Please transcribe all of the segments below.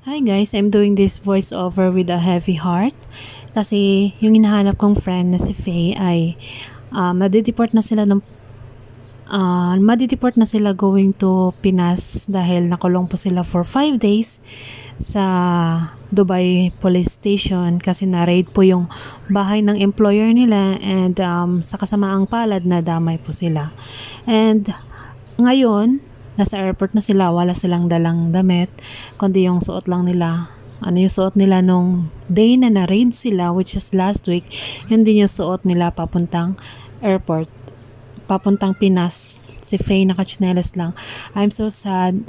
Hi guys, I'm doing this voiceover with a heavy heart kasi yung hinahanap kong friend na si Faye ay madideport na sila going to Pinas dahil nakulong po sila for 5 days sa Dubai Police Station kasi na-raid po yung bahay ng employer nila and sa kasamaang palad na damay po sila. And ngayon, nasa airport na sila, wala silang dalang damit, kundi yung suot lang nila. Ano yung suot nila nung day na na-raid sila, which is last week, yun din yung suot nila papuntang airport, papuntang Pinas. Si Faye nakachinelas lang. I'm so sad.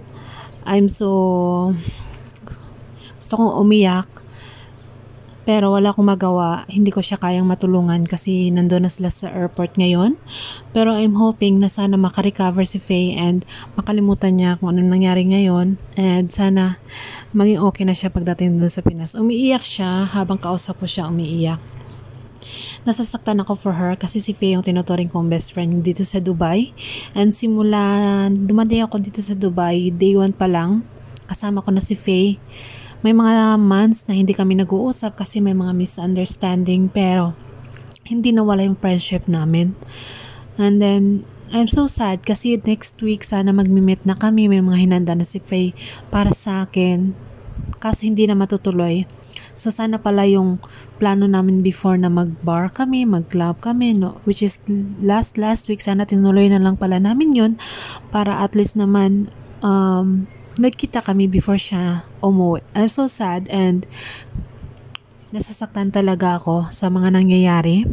Gusto kong umiyak. Pero wala akong magawa, hindi ko siya kayang matulungan kasi nandun na sila sa airport ngayon. Pero I'm hoping na sana makarecover si Faye and makalimutan niya kung anong nangyari ngayon. And sana maging okay na siya pagdating doon sa Pinas. Umiiyak siya habang kausap ko siya umiiyak. Nasasaktan ako for her kasi si Faye yung tinuturing kong best friend dito sa Dubai. And simula dumating ako dito sa Dubai, day 1 pa lang, kasama ko na si Faye. May mga months na hindi kami nag-uusap kasi may mga misunderstanding pero hindi nawala yung friendship namin. And then, I'm so sad kasi next week sana magmi-meet na kami. May mga hinanda na si Faye para sa akin. Kaso hindi na matutuloy. So sana pala yung plano namin before na mag-bar kami, mag-club kami, no? Which is last week, sana tinuloy na lang pala namin yun para at least naman nagkita kami before siya umuwi. I'm so sad and nasasaktan talaga ako sa mga nangyayari.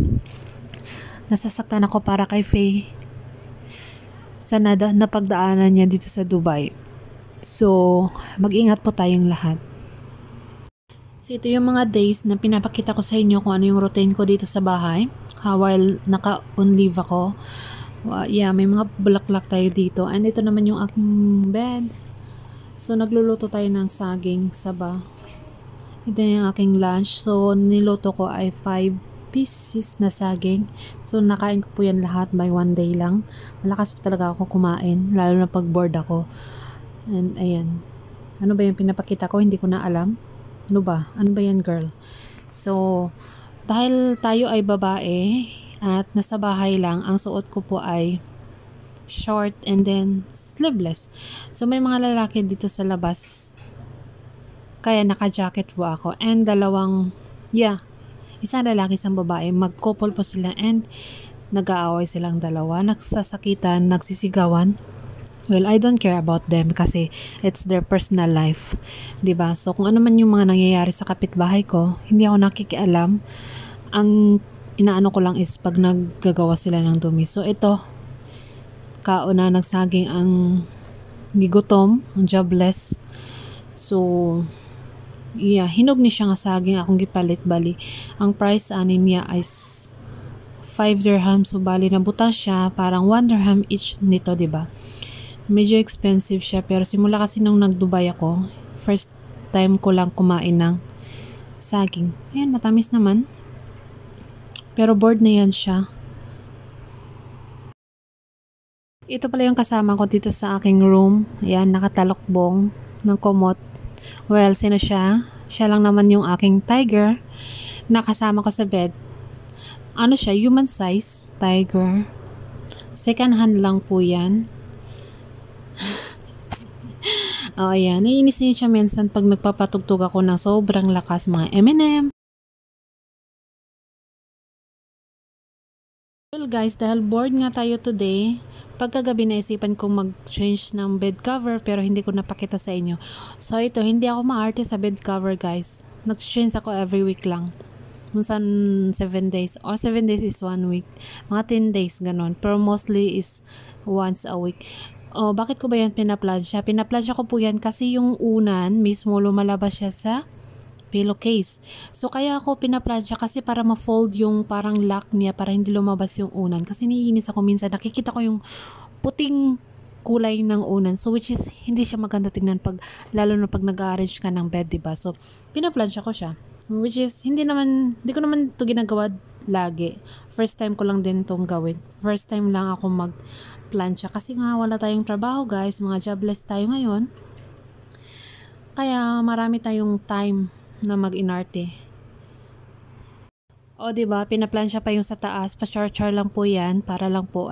Nasasaktan ako para kay Faye sa napagdaanan niya dito sa Dubai. So, mag-ingat po tayong lahat. So, ito yung mga days na pinapakita ko sa inyo kung ano yung routine ko dito sa bahay. While naka-on leave ako. May mga bulaklak tayo dito. And ito naman yung aking bed. So, nagluluto tayo ng saging saba. Ito yung aking lunch. So, niluto ko ay 5 pieces na saging. So, nakain ko po yan lahat by 1 day lang. Malakas po talaga ako kumain, lalo na pag bored ako. And, ayan. Ano ba yung pinapakita ko? Hindi ko na alam. Ano ba? Ano ba yan, girl? So, dahil tayo ay babae at nasa bahay lang, ang suot ko po ay short and then sleeveless. So may mga lalaki dito sa labas kaya naka-jacket po ako and isang lalaki isang babae, mag-couple po sila and nag-aaway silang dalawa, nagsasakitan, nagsisigawan. Well, I don't care about them kasi it's their personal life, 'di ba? So kung ano man yung mga nangyayari sa kapitbahay ko, hindi ako nakikialam. Ang inaano ko lang is pag naggagawa sila ng dumi. So ito, kauna nagsaging ang gigutom, ang jobless. So, hinog ni siya nga saging akong gipalit bali. Ang price ani niya is 5 dirham. So, bali na butas siya, parang 1 dirham each nito, diba? Medyo expensive siya, pero simula kasi nung nag-Dubai ako, first time ko lang kumain ng saging. Ayan, matamis naman. Pero bored na yan siya. Ito pala yung kasama ko dito sa aking room. Ayan, nakatalokbong ng komot. Well, sino siya? Siya lang naman yung aking tiger. Nakasama ko sa bed. Ano siya? Human size tiger. Second hand lang po yan. Ayan. Naiinis niya siya minsan pag nagpapatugtog ako ng sobrang lakas, mga M&M. Well guys, dahil bored nga tayo today, pagkagabi naisipan kong mag-change ng bed cover pero hindi ko napakita sa inyo. So ito, hindi ako maarte sa bed cover guys. Nag-change ako every week lang. Minsan 7 days or 7 days is 1 week. Mga 10 days ganon. Pero mostly is once a week. Bakit ko ba yan pinaplansya? Pinaplansya ko po yan kasi yung unan mismo lumalabas siya sa pillowcase. So, kaya ako pinaplansya kasi para ma-fold yung parang lock niya para hindi lumabas yung unan. Kasi naiinis ako minsan. Nakikita ko yung puting kulay ng unan. So, which is hindi siya maganda tingnan lalo na pag nag-arrange ka ng bed, diba? So, pinaplansya ko siya. Which is, hindi ko naman ito ginagawa lagi. First time ko lang din itong gawin. First time lang ako mag-plansya. Kasi nga wala tayong trabaho guys. Mga jobless tayo ngayon. Kaya marami tayong time na mag-inarte. O, diba, pinaplansya pa yung sa taas, pa-char-char lang po yan, para lang po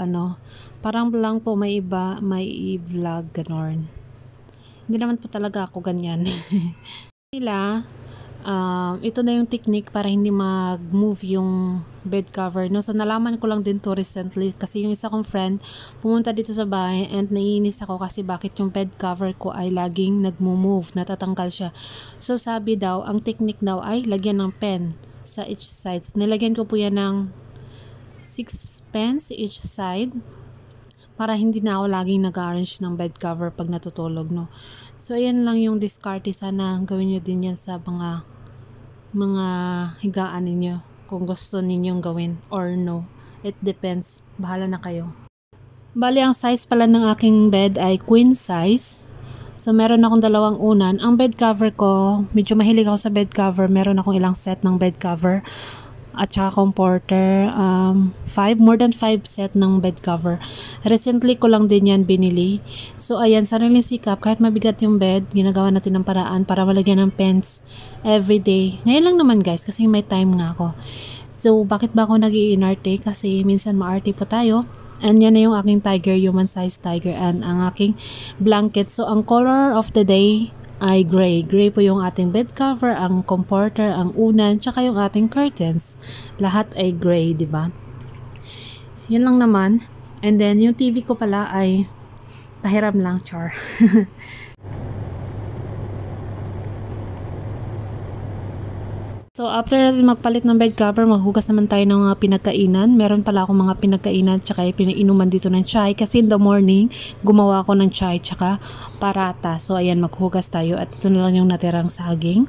parang lang po may i-vlog, ganon. Hindi naman po talaga ako ganyan. Ito na yung technique para hindi mag-move yung bed cover, no? So, nalaman ko lang din to recently kasi yung isa kong friend pumunta dito sa bahay and naiinis ako kasi bakit yung bed cover ko ay laging nag-move, natatanggal siya. So, sabi daw, ang technique daw ay lagyan ng pen sa each side. Nilagyan ko po yan ng 6 pens each side para hindi na ako laging nag-arrange ng bed cover pag natutulog, no? So, ayan lang yung diskarte. Sana gawin nyo din yan sa mga higaan ninyo kung gusto ninyong gawin or no. It depends. Bahala na kayo. Bali, ang size pala ng aking bed ay queen size. So, meron akong 2 unan. Ang bed cover ko, medyo mahilig ako sa bed cover. Meron akong ilang set ng bed cover. At saka comforter. More than 5 set ng bed cover. Recently ko lang din yan binili. So, ayan, sariling sikap. Kahit mabigat yung bed, ginagawa natin ng paraan para malagyan ng pens everyday. Ngayon lang naman guys, kasi may time nga ako. So, bakit ba ako nag-iinarte? Kasi minsan maarte po tayo. And yan na yung aking tiger, human size tiger, and ang aking blanket. So, ang color of the day ay gray. Gray po yung ating bed cover, ang comforter, ang unan, tsaka yung ating curtains. Lahat ay gray, di ba? Yun lang naman. And then, yung TV ko pala ay pahiram lang, char. So, after natin magpalit ng bed cover, maghugas naman tayo ng mga pinagkainan. Meron pala akong mga pinagkainan tsaka pinainuman dito ng chai. Kasi in the morning, gumawa ako ng chai tsaka parata. So, ayan, maghugas tayo. At ito na lang yung natirang saging.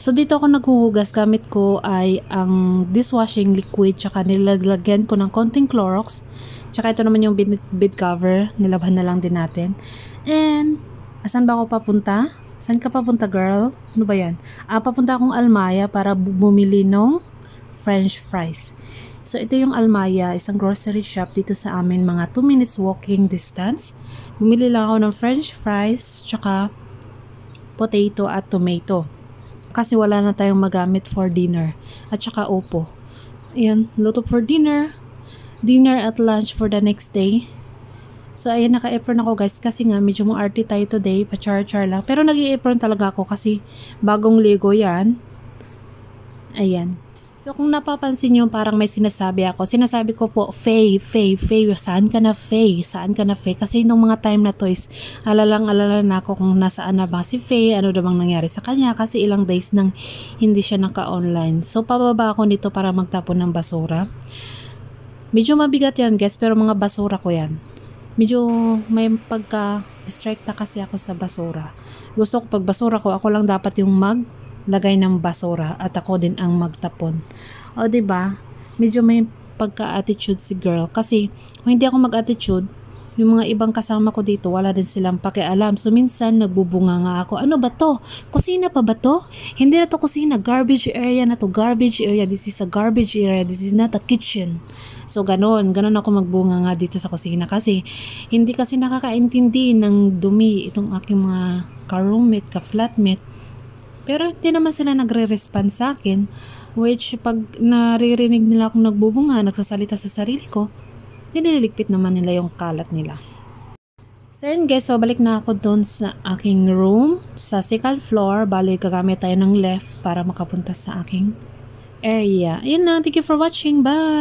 So, dito ako naghuhugas. Gamit ko ay ang dishwashing liquid tsaka nilagyan ko ng konting Clorox. Tsaka ito naman yung bed cover. Nilabhan na lang din natin. And, asan ba ako papunta? Saan ka papunta, girl? Ano ba yan? Papunta akong Almaya para bumili ng French fries. So, ito yung Almaya, isang grocery shop dito sa amin, mga 2 minutes walking distance. Bumili lang ako ng French fries, tsaka potato at tomato. Kasi wala na tayong magamit for dinner. At tsaka upo. Ayan, luto for dinner. Dinner at lunch for the next day. So, ayan, naka-apron ako guys kasi nga medyo maarte tayo today, pa-char-char lang. Pero nag-i-apron talaga ako kasi bagong ligo yan. Ayan. So, kung napapansin nyo, parang may sinasabi ako. Sinasabi ko po, Faye, saan ka na Faye? Saan ka na Faye? Kasi nung mga time na to is, alala na ako kung nasaan na ba si Faye, ano na bang nangyari sa kanya kasi ilang days nang hindi siya naka-online. So, pababa ako nito para magtapon ng basura. Medyo mabigat yan guys, pero mga basura ko yan. Medyo may pagka-strikta kasi ako sa basura. Gusto ko pag basura ko, ako lang dapat yung maglagay ng basura at ako din ang magtapon. O, diba? Medyo may pagka-attitude si girl. Kasi kung hindi ako mag-attitude, yung mga ibang kasama ko dito, wala din silang pakialam. So, minsan nagbubunga nga ako. Ano ba to? Kusina pa ba to? Hindi na to kusina. Garbage area na to. Garbage area. This is a garbage area. This is not a kitchen. So, ganon ako magbunga nga dito sa kusina kasi hindi kasi nakakaintindi ng dumi itong aking mga ka-roommate, ka-flatmate. Pero hindi naman sila nagre-respond sa akin, which pag naririnig nila akong nagbubunga, nagsasalita sa sarili ko, nililigpit naman nila yung kalat nila. So, yun guys, pabalik na ako doon sa aking room, sa second floor. Bali, gagamit tayo ng left para makapunta sa aking area. Ayun na, thank you for watching. Bye!